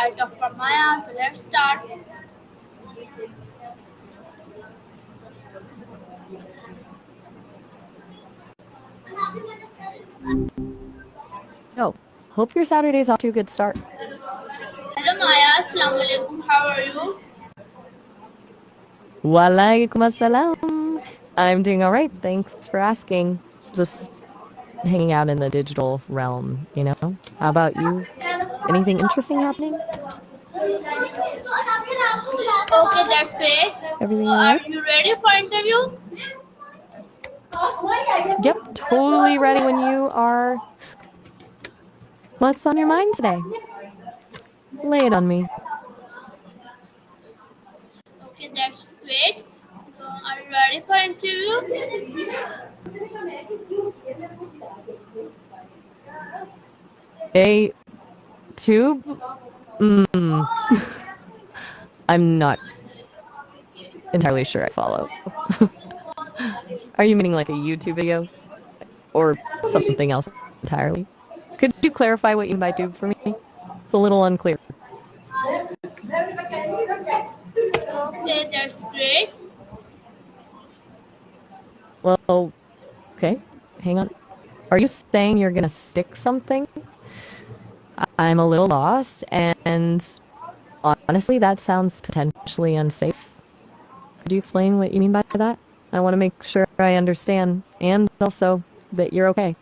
I talk for Maya, so let's start. Yo, hope your Saturday's off to a good start. Hello Maya, Assalamu alaikum, how are you? Walaikum assalam. I'm doing all right. Thanks for asking. Just hanging out in the digital realm, you know? How about you? Anything interesting happening? Okay, that's great. Everything all Are right? you ready for interview? Yep, totally ready when you are. What's on your mind today? Lay it on me. Okay, that's great. So, are you ready for interview? A tube? I'm not entirely sure I follow. Are you meaning like a YouTube video? Or something else entirely? Could you clarify what you mean by tube for me? It's a little unclear. Okay, that's great. Well, okay. Hang on. Are you saying you're gonna stick something? I'm a little lost, and honestly, that sounds potentially unsafe. Could you explain what you mean by that? I want to make sure I understand, and also that you're okay.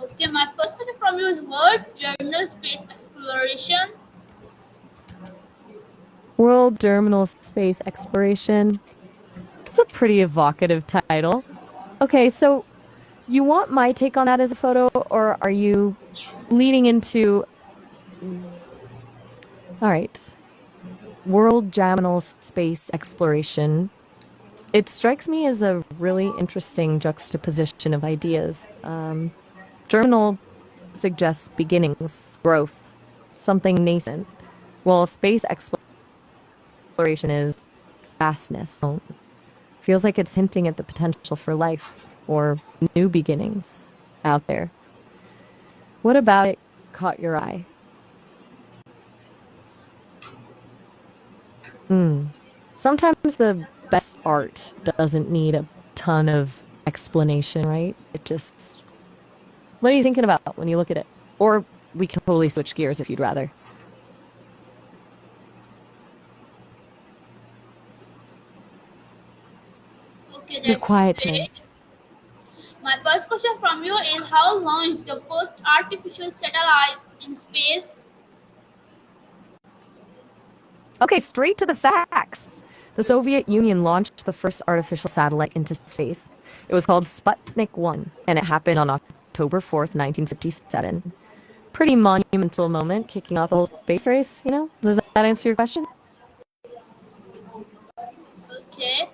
Okay, my first question from you is what journal space exploration? World Terminal Space Exploration. It's a pretty evocative title. Okay, so you want my take on that as a photo, or are you leading into... All right. World Terminal Space Exploration. It strikes me as a really interesting juxtaposition of ideas. Germinal suggests beginnings, growth, something nascent, while space exploration is vastness. Feels like it's hinting at the potential for life or new beginnings out there. What about it caught your eye? Sometimes the best art doesn't need a ton of explanation, right? It just... What are you thinking about when you look at it? Or we can totally switch gears if you'd rather. Okay, You're that's quiet today. great. My first question from you is how launched the first artificial satellite in space? Okay, straight to the facts. The Soviet Union launched the first artificial satellite into space. It was called Sputnik 1, and it happened on October 4th, 1957. Pretty monumental moment, kicking off the whole space race, you know? Does that answer your question? Okay.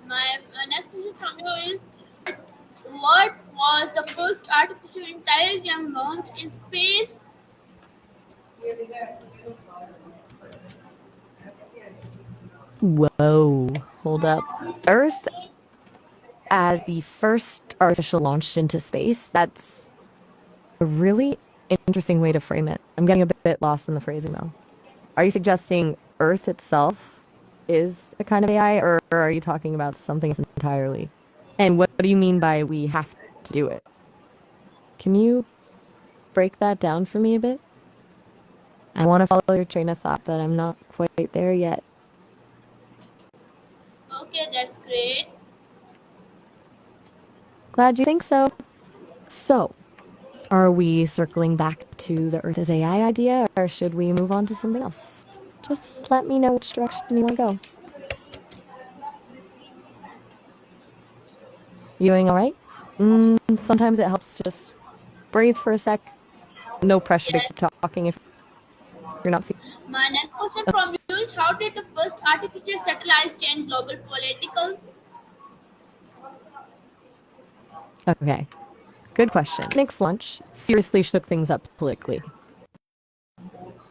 My next question from you is what was the first artificial intelligence launch in space? Whoa, hold up. Earth as the first artificial launched into space. That's a really interesting way to frame it. I'm getting a bit lost in the phrasing though. Are you suggesting Earth itself is a kind of AI, or are you talking about something else entirely? And what do you mean by we have to do it? Can you break that down for me a bit? I want to follow your train of thought, but I'm not quite there yet. Okay, that's great. Glad you think so. So, are we circling back to the Earth as AI idea, or should we move on to something else? Just let me know which direction you want to go. You doing all right? Sometimes it helps to just breathe for a sec. No pressure to keep Yes. talking if you're not feeling... My next question from you is how did the first artificial satellites change global politicals? Okay, good question. Nick's launch seriously shook things up politically.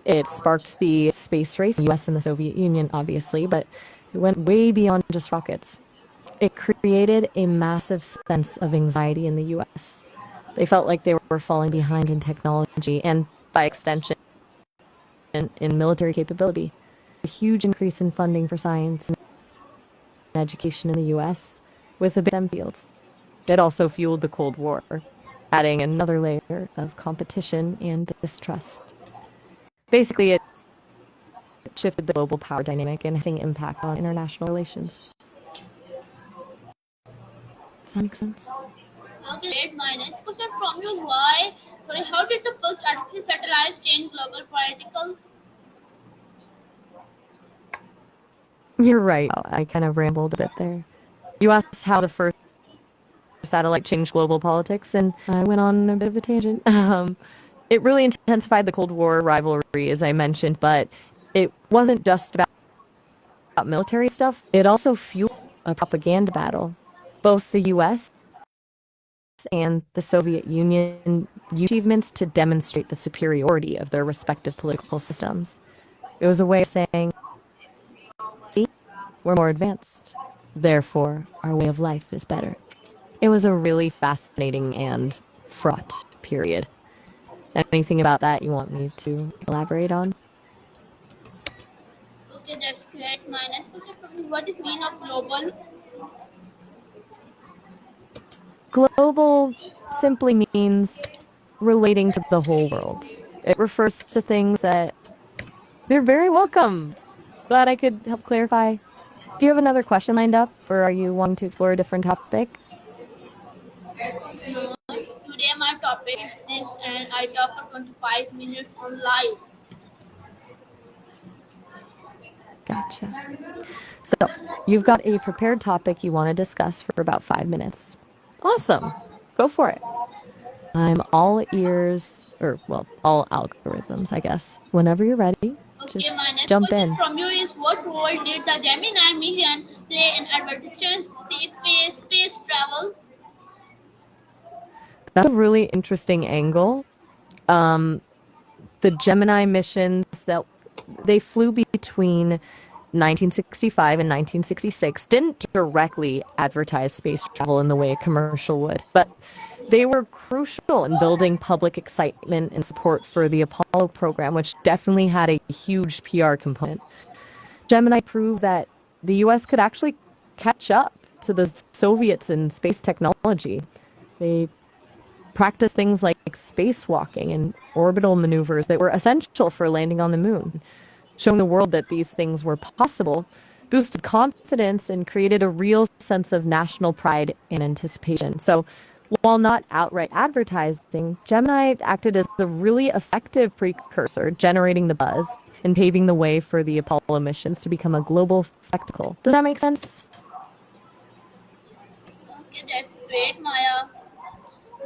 It sparked the space race in the US and the Soviet Union, obviously, but it went way beyond just rockets. It created a massive sense of anxiety in the US. They felt like they were falling behind in technology and, by extension, in military capability. A huge increase in funding for science and education in the US with the STEM fields. It also fueled the Cold War, adding another layer of competition and distrust. Basically, it shifted the global power dynamic and having impact on international relations. Does that make sense? Okay, great. My next question from you is why? Sorry, how did the first artificial satellites change global political? You're right. I kind of rambled a bit there. You asked how the first satellite changed global politics, and I went on a bit of a tangent. It really intensified the Cold War rivalry, as I mentioned, but it wasn't just about military stuff. It also fueled a propaganda battle. Both the US and the Soviet Union used achievements to demonstrate the superiority of their respective political systems. It was a way of saying, see, we're more advanced. Therefore, our way of life is better. It was a really fascinating and fraught period. Anything about that you want me to elaborate on? Okay, that's great. My next question from you is what is mean of global? Global simply means relating to the whole world. It refers to things that you're very welcome. Glad I could help clarify. Do you have another question lined up, or are you wanting to explore a different topic? No. Today my topic is this and I talk for 25 minutes on live. Gotcha. So, you've got a prepared topic you want to discuss for about 5 minutes. Awesome. Go for it. I'm all ears, or well, all algorithms, I guess. Whenever you're ready, Okay, just my next jump question in. from you is what role did the Gemini mission play in advancing space travel? That's a really interesting angle. Um, the Gemini missions that they flew between 1965 and 1966 didn't directly advertise space travel in the way a commercial would, but they were crucial in building public excitement and support for the Apollo program, which definitely had a huge PR component. Gemini proved that the US could actually catch up to the Soviets in space technology. They practiced things like spacewalking and orbital maneuvers that were essential for landing on the moon. Showing the world that these things were possible boosted confidence and created a real sense of national pride and anticipation. So, while not outright advertising, Gemini acted as a really effective precursor, generating the buzz and paving the way for the Apollo missions to become a global spectacle. Does that make sense? Okay, that's great, Maya.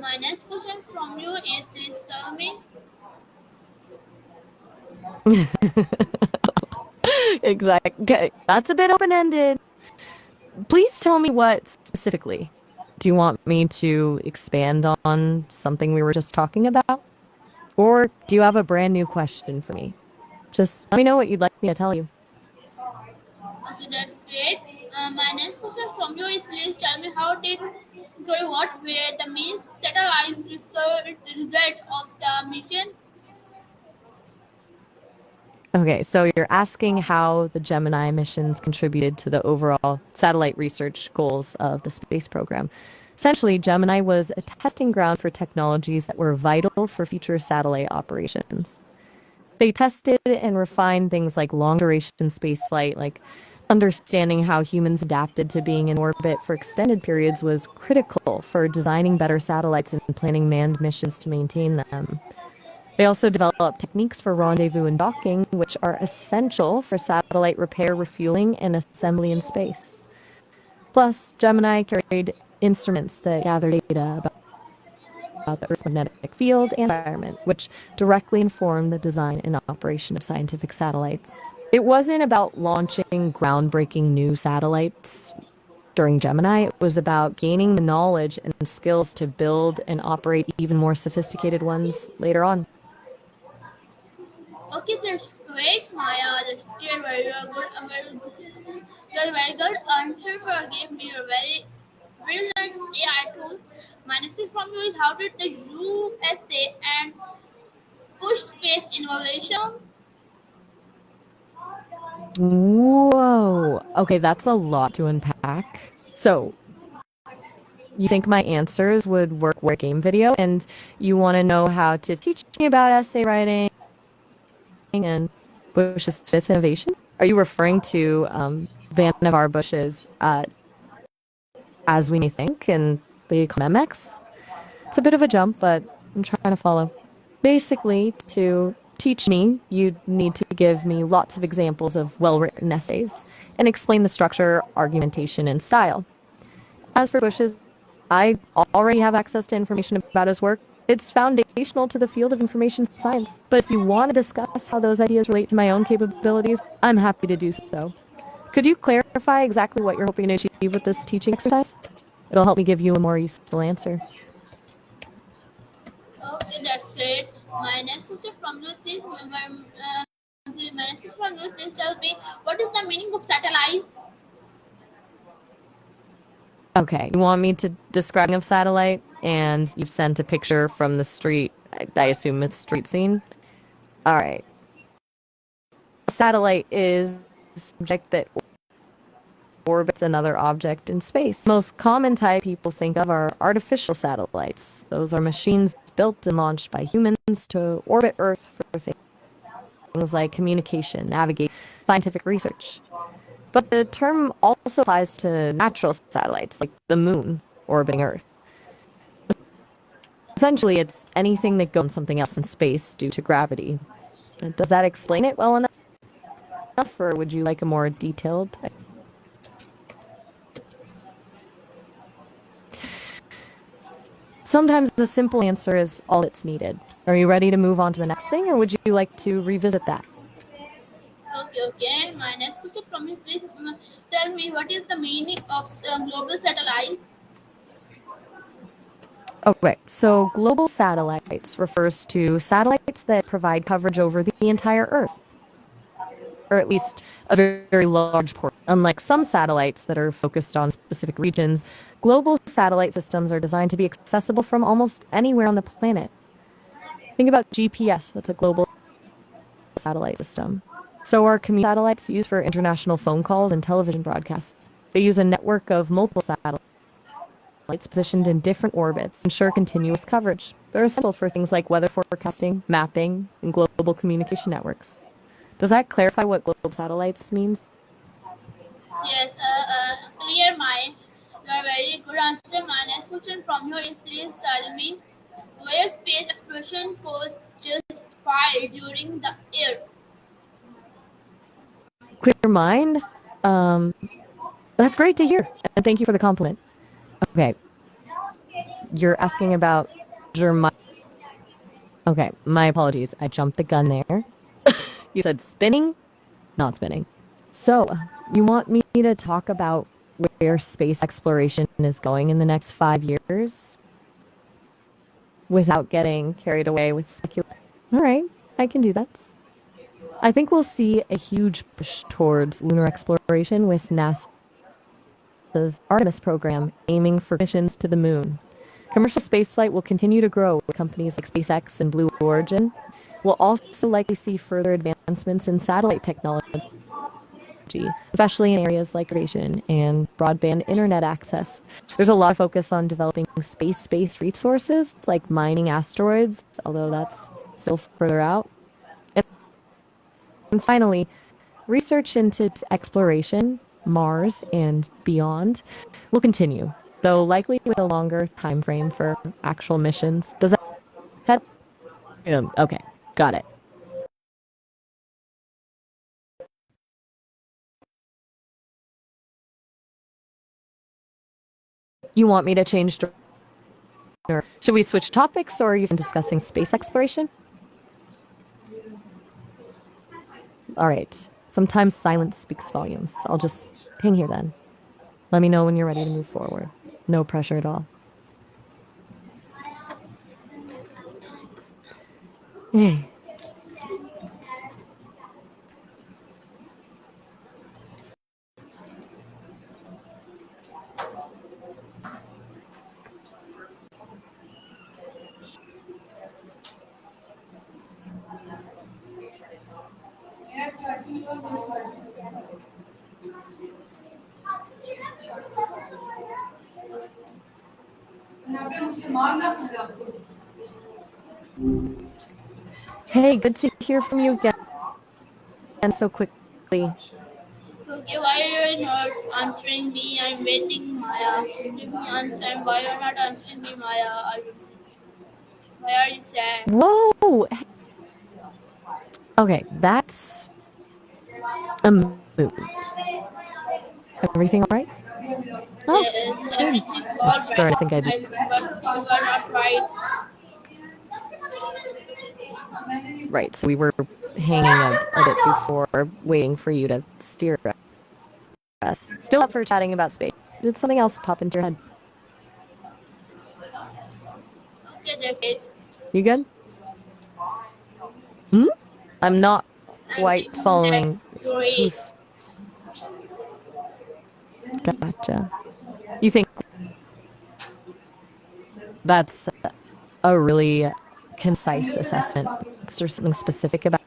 My next question from you is please tell me. Exactly. That's a bit open ended. Please tell me what specifically. Do you want me to expand on something we were just talking about? Or do you have a brand new question for me? Just let me know what you'd like me to tell you. Okay, that's great. My next question from you is please tell me what were the main satellite result of the mission? Okay, so you're asking how the Gemini missions contributed to the overall satellite research goals of the space program. Essentially, Gemini was a testing ground for technologies that were vital for future satellite operations. They tested and refined things like long duration spaceflight, like understanding how humans adapted to being in orbit for extended periods was critical for designing better satellites and planning manned missions to maintain them. They also developed techniques for rendezvous and docking, which are essential for satellite repair, refueling, and assembly in space. Plus, Gemini carried instruments that gather data about the Earth's magnetic field and environment, which directly inform the design and operation of scientific satellites. It wasn't about launching groundbreaking new satellites during Gemini, it was about gaining the knowledge and skills to build and operate even more sophisticated ones later on. Okay, that's great, Maya. That's still very good answer for gave me a very brilliant AI tools. My next question from you is how did the USA and push space innovation? Whoa. Okay, that's a lot to unpack. So, you think my answers would work with a game video, and you want to know how to teach me about essay writing and Bush's fifth innovation? Are you referring to Vannevar Bush's As We May Think and the MX? It's a bit of a jump, but I'm trying to follow. Basically, to teach me, you'd need to give me lots of examples of well written essays and explain the structure, argumentation, and style. As for Bush's, I already have access to information about his work. It's foundational to the field of information science. But if you want to discuss how those ideas relate to my own capabilities, I'm happy to do so. Could you clarify exactly what you're hoping to achieve with this teaching exercise? It'll help me give you a more useful answer. Okay, that's great. My next question from you, my next question from you, please tell me what is the meaning of satellites? Okay, you want me to describe of satellite, and you've sent a picture from the street. I assume it's street scene. All right. A satellite is a object that orbits another object in space. The most common type people think of are artificial satellites. Those are machines built and launched by humans to orbit Earth for things like communication, navigation, scientific research. But the term also applies to natural satellites, like the moon orbiting Earth. Essentially, it's anything that goes on something else in space due to gravity. Does that explain it well enough, or would you like a more detailed? Sometimes a simple answer is all that's needed. Are you ready to move on to the next thing, or would you like to revisit that? Okay, okay. My next question from you, please tell me what is the meaning of global satellites? Okay, so global satellites refers to satellites that provide coverage over the entire Earth, or at least a very, very large portion. Unlike some satellites that are focused on specific regions, global satellite systems are designed to be accessible from almost anywhere on the planet. Think about GPS, that's a global satellite system. So are community satellites used for international phone calls and television broadcasts. They use a network of multiple satellites positioned in different orbits to ensure continuous coverage. They're essential for things like weather forecasting, mapping, and global communication networks. Does that clarify what global satellites means? Yes, clear my very good answer. My next question from you is please tell me where space exploration goes just fine during the air. Clear mind? Um, that's great to hear. And thank you for the compliment. Okay, you're asking about German. Okay, my apologies. I jumped the gun there. You said spinning, not spinning. So, you want me to talk about where space exploration is going in the next 5 years without getting carried away with speculation? All right, I can do that. I think we'll see a huge push towards lunar exploration with NASA's Artemis program aiming for missions to the moon. Commercial spaceflight will continue to grow with companies like SpaceX and Blue Origin. We'll also likely see further advancements in satellite technology, especially in areas like radiation and broadband internet access. There's a lot of focus on developing space-based resources like mining asteroids, although that's still further out. And finally, research into exploration, Mars, and beyond will continue, though likely with a longer time frame for actual missions. Does that? Okay, got it. You want me to change, or should we switch topics, or are you discussing space exploration? All right. Sometimes silence speaks volumes. I'll just hang here then. Let me know when you're ready to move forward. No pressure at all. Hey. Hey, good to hear from you again so quickly. Okay, why are you not answering me? I'm waiting, Maya. Give me answer. Why are you not answering me, Maya? Why are you sad? Whoa! Okay, that's a mood. Everything all right? Oh, Yes, good. everything's I all started right. to think I'd But you are not right. right. So we were hanging a bit before, waiting for you to steer us. Still up for chatting about space. Did something else pop into your head? Okay, that's it. You good? Hmm? I'm not I'm quite thinking that's following great. who's. Gotcha. You think that's a really concise assessment? Is there something specific about?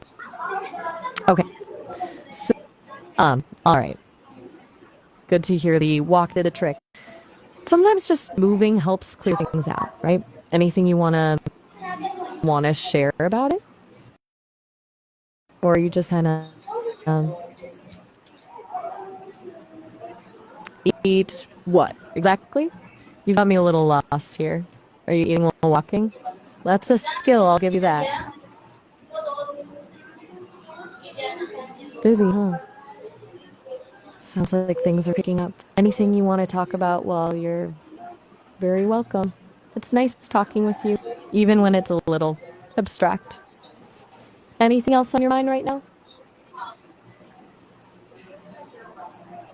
Okay. So, all right. Good to hear the walk did a trick. Sometimes just moving helps clear things out, right? Anything you wanna share about it, or are you just kind of um, eat what exactly? You got me a little lost here. Are you eating while walking? That's a skill, I'll give you that. Busy, huh? Sounds like things are picking up. Anything you want to talk about while you're very welcome. It's nice talking with you, even when it's a little abstract. Anything else on your mind right now?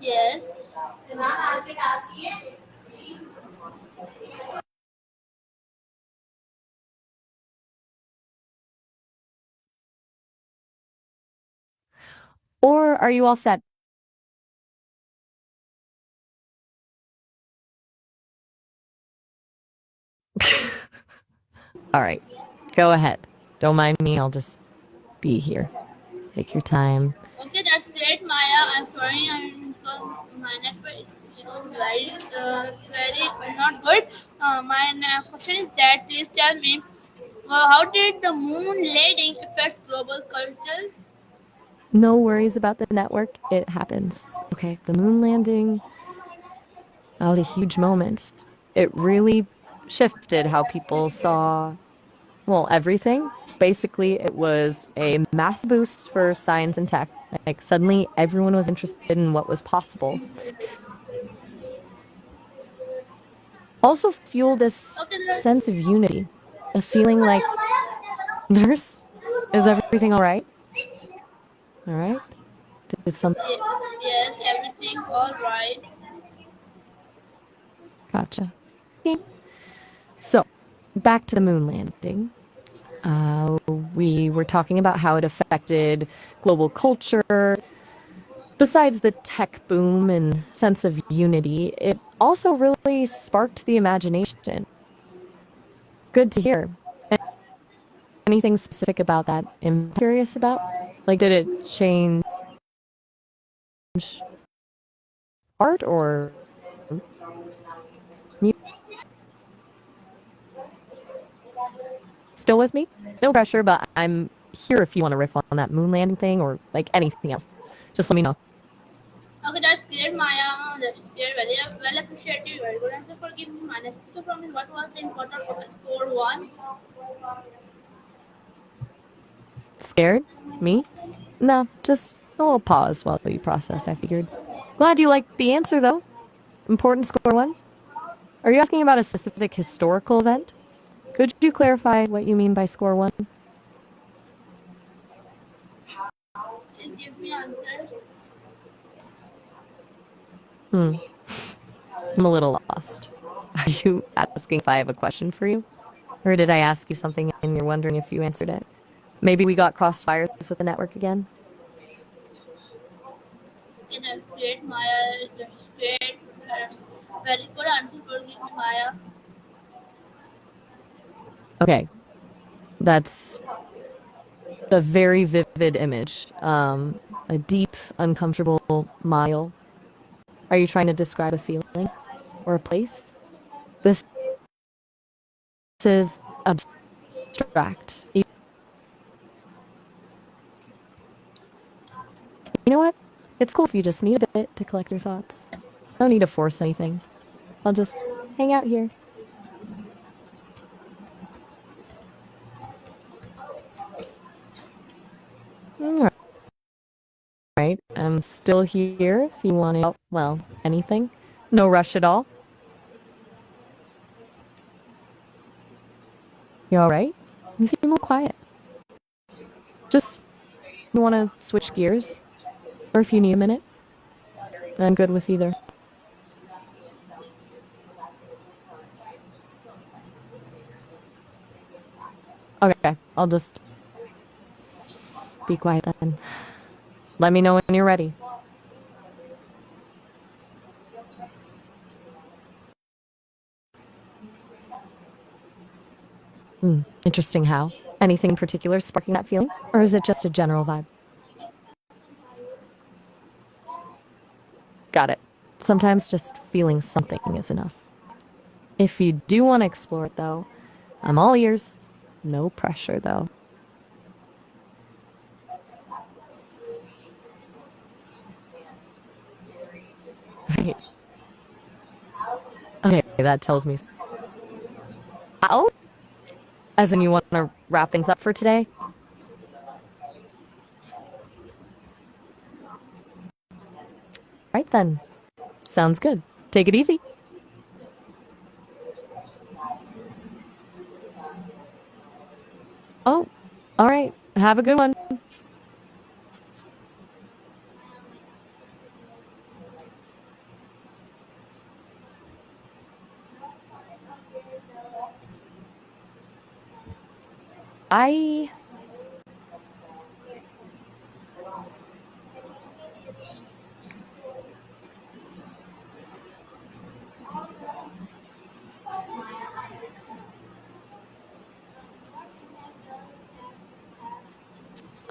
Yes. Or are you all set? All right, go ahead. Don't mind me, I'll just be here. Take your time. Okay, that's great, Maya. I'm sorry, because my network is showing very not good. My question is that please tell me, how did the moon landing affect global culture? No worries about the network, it happens. Okay, the moon landing, that was a huge moment. It really shifted how people saw, well, everything. Basically, it was a mass boost for science and tech. Like, suddenly everyone was interested in what was possible. Also fueled this Okay, sense that's of unity, a feeling like, nurse, is everything all right? All right? Did some. yes, everything all right. Gotcha. Okay. So, back to the moon landing. We were talking about how it affected global culture. Besides the tech boom and sense of unity, it also really sparked the imagination. Good to hear. Anything specific about that I'm curious about? Like, did it change art or music? Still with me? No pressure, but I'm here if you want to riff on that moon landing thing or like anything else. Just let me know. Okay, that's great, Maya. That's great. Well appreciated. Very good answer for giving me my next question from is what was the important score one? Scared? Me? No, just a little pause while you process, I figured. Glad you liked the answer, though. Important score one? Are you asking about a specific historical event? Could you clarify what you mean by score one? Please give me answer. Hmm, I'm a little lost. Are you asking if I have a question for you? Or did I ask you something and you're wondering if you answered it? Maybe we got crossed wires with the network again? Okay, that's great, Maya. That's great. Very good answer for giving me, Maya. Okay, that's the very vivid image. a deep, uncomfortable mile. Are you trying to describe a feeling or a place? This is abstract. You know what? It's cool if you just need a bit to collect your thoughts. I don't need to force anything. I'll just hang out here. All right, I'm still here if you want to, well, anything. No rush at all. You all right? You seem a little quiet. Just you want to switch gears? Or if you need a minute? I'm good with either. Okay, I'll just be quiet then. Let me know when you're ready. Interesting how. Anything in particular sparking that feeling? Or is it just a general vibe? Got it. Sometimes just feeling something is enough. If you do want to explore it, though, I'm all ears. No pressure, though. Right. Okay, that tells me. Oh? As in, you want to wrap things up for today? Right then. Sounds good. Take it easy. Oh, all right. Have a good one. I.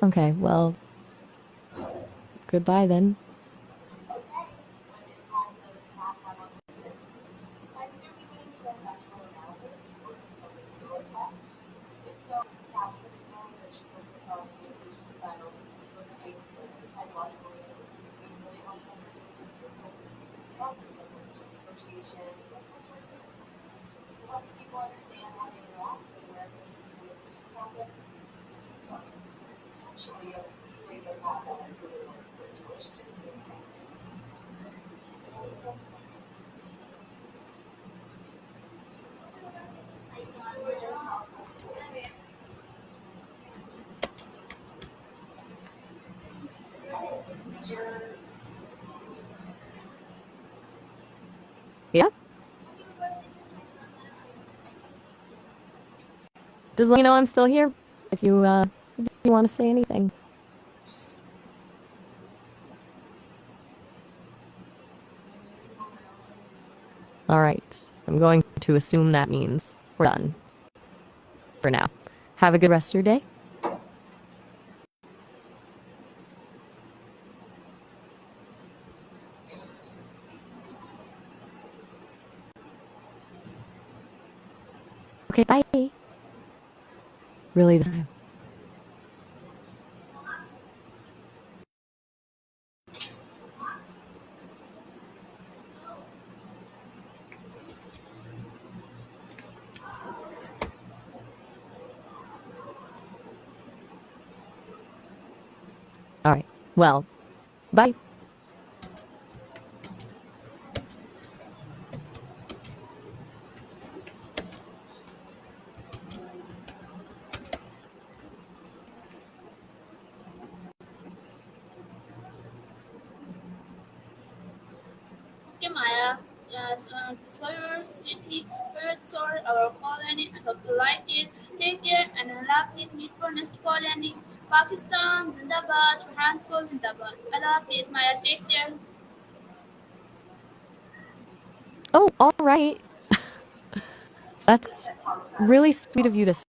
Okay, well, goodbye then. Yeah? Just let me know I'm still here if you want to say anything. All right. I'm going to assume that means we're done for now. Have a good rest of your day. Okay, bye. Really this time. All right. Well, bye. Okay, Maya. So your city, favorite store, our colony, I hope you like it. Take care and Allah please meet for next colony. Pakistan, Zindabad, Handsful, Zindabad. Allah please, Maya, take care. Oh, all right. That's really sweet of you to